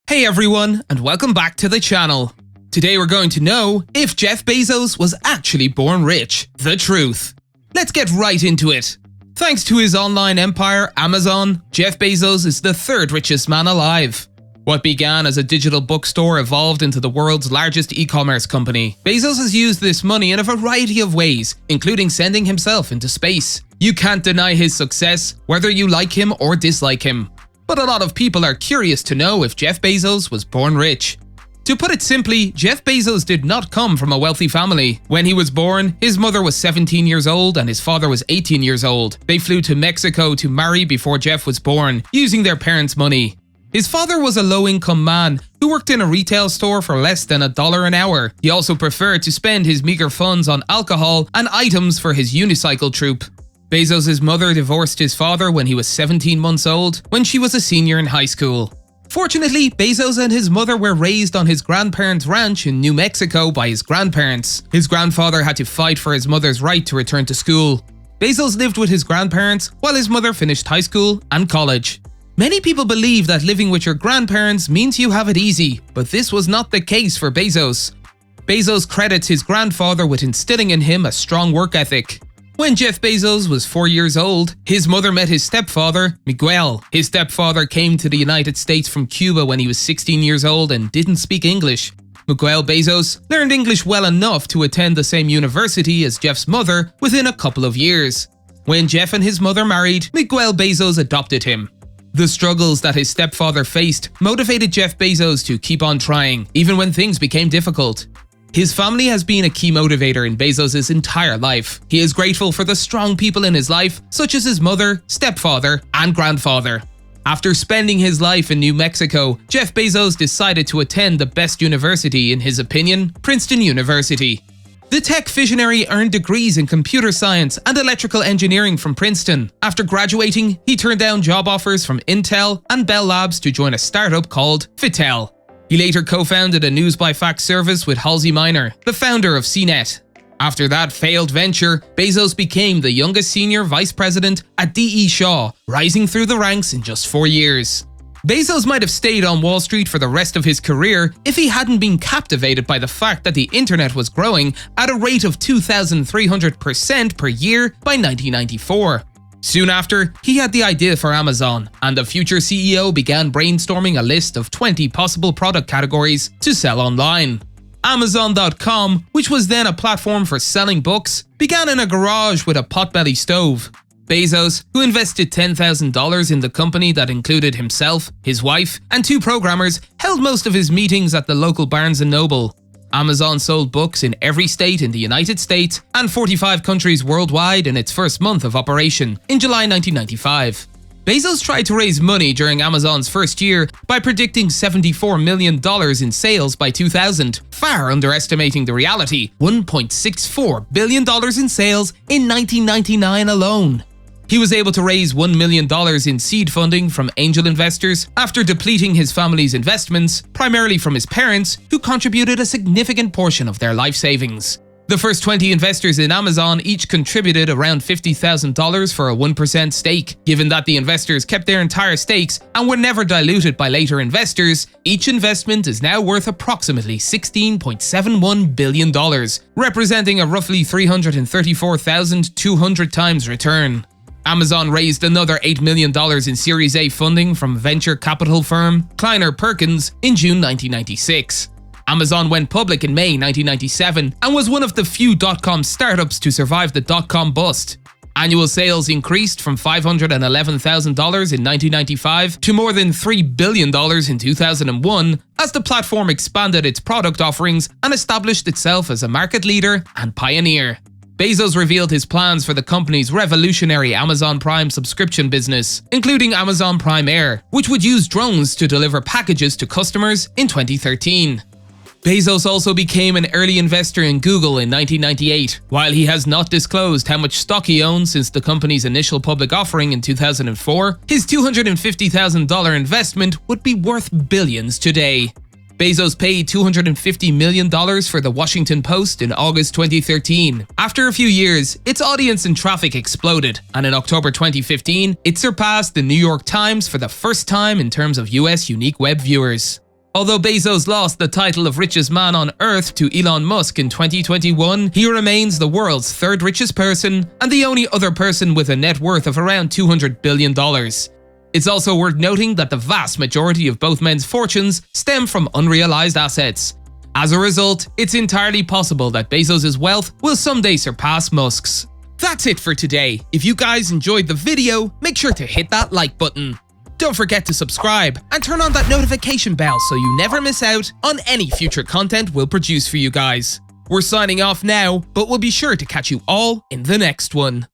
Hey everyone, and welcome back to the channel. Today we're going to know if Jeff Bezos was actually born rich. The truth. Let's get right into it. Thanks to his online empire, Amazon, Jeff Bezos is the third richest man alive. What began as a digital bookstore evolved into the world's largest e-commerce company. Bezos has used this money in a variety of ways, including sending himself into space. You can't deny his success, whether you like him or dislike him. But a lot of people are curious to know if Jeff Bezos was born rich. To put it simply, Jeff Bezos did not come from a wealthy family. When he was born, his mother was 17 years old and his father was 18 years old. They flew to Mexico to marry before Jeff was born, using their parents' money. His father was a low-income man who worked in a retail store for less than $1 an hour. He also preferred to spend his meager funds on alcohol and items for his unicycle troupe. Bezos' mother divorced his father when he was 17 months old, when she was a senior in high school. Fortunately, Bezos and his mother were raised on his grandparents' ranch in New Mexico by his grandparents. His grandfather had to fight for his mother's right to return to school. Bezos lived with his grandparents while his mother finished high school and college. Many people believe that living with your grandparents means you have it easy, but this was not the case for Bezos. Bezos credits his grandfather with instilling in him a strong work ethic. When Jeff Bezos was 4 years old, his mother met his stepfather, Miguel. His stepfather came to the United States from Cuba when he was 16 years old and didn't speak English. Miguel Bezos learned English well enough to attend the same university as Jeff's mother within a couple of years. When Jeff and his mother married, Miguel Bezos adopted him. The struggles that his stepfather faced motivated Jeff Bezos to keep on trying, even when things became difficult. His family has been a key motivator in Bezos' entire life. He is grateful for the strong people in his life, such as his mother, stepfather, and grandfather. After spending his life in New Mexico, Jeff Bezos decided to attend the best university, in his opinion, Princeton University. The tech visionary earned degrees in computer science and electrical engineering from Princeton. After graduating, he turned down job offers from Intel and Bell Labs to join a startup called Fitel. He later co-founded a news-by-fax service with Halsey Minor, the founder of CNET. After that failed venture, Bezos became the youngest senior vice president at D.E. Shaw, rising through the ranks in just 4 years. Bezos might have stayed on Wall Street for the rest of his career if he hadn't been captivated by the fact that the internet was growing at a rate of 2,300% per year by 1994. Soon after, he had the idea for Amazon, and the future CEO began brainstorming a list of 20 possible product categories to sell online. Amazon.com, which was then a platform for selling books, began in a garage with a potbelly stove. Bezos, who invested $10,000 in the company that included himself, his wife, and 2 programmers, held most of his meetings at the local Barnes & Noble. Amazon sold books in every state in the United States and 45 countries worldwide in its first month of operation, in July 1995. Bezos tried to raise money during Amazon's first year by predicting $74 million in sales by 2000, far underestimating the reality: $1.64 billion in sales in 1999 alone. He was able to raise $1 million in seed funding from angel investors after depleting his family's investments, primarily from his parents, who contributed a significant portion of their life savings. The first 20 investors in Amazon each contributed around $50,000 for a 1% stake. Given that the investors kept their entire stakes and were never diluted by later investors, each investment is now worth approximately $16.71 billion, representing a roughly 334,200 times return. Amazon raised another $8 million in Series A funding from venture capital firm Kleiner Perkins in June 1996. Amazon went public in May 1997 and was one of the few dot-com startups to survive the dot-com bust. Annual sales increased from $511,000 in 1995 to more than $3 billion in 2001 as the platform expanded its product offerings and established itself as a market leader and pioneer. Bezos revealed his plans for the company's revolutionary Amazon Prime subscription business, including Amazon Prime Air, which would use drones to deliver packages to customers in 2013. Bezos also became an early investor in Google in 1998. While he has not disclosed how much stock he owns since the company's initial public offering in 2004, his $250,000 investment would be worth billions today. Bezos paid $250 million for the Washington Post in August 2013. After a few years, its audience and traffic exploded, and in October 2015, it surpassed the New York Times for the first time in terms of US unique web viewers. Although Bezos lost the title of richest man on Earth to Elon Musk in 2021, he remains the world's third richest person and the only other person with a net worth of around $200 billion. It's also worth noting that the vast majority of both men's fortunes stem from unrealized assets. As a result, it's entirely possible that Bezos' wealth will someday surpass Musk's. That's it for today. If you guys enjoyed the video, make sure to hit that like button. Don't forget to subscribe and turn on that notification bell so you never miss out on any future content we'll produce for you guys. We're signing off now, but we'll be sure to catch you all in the next one.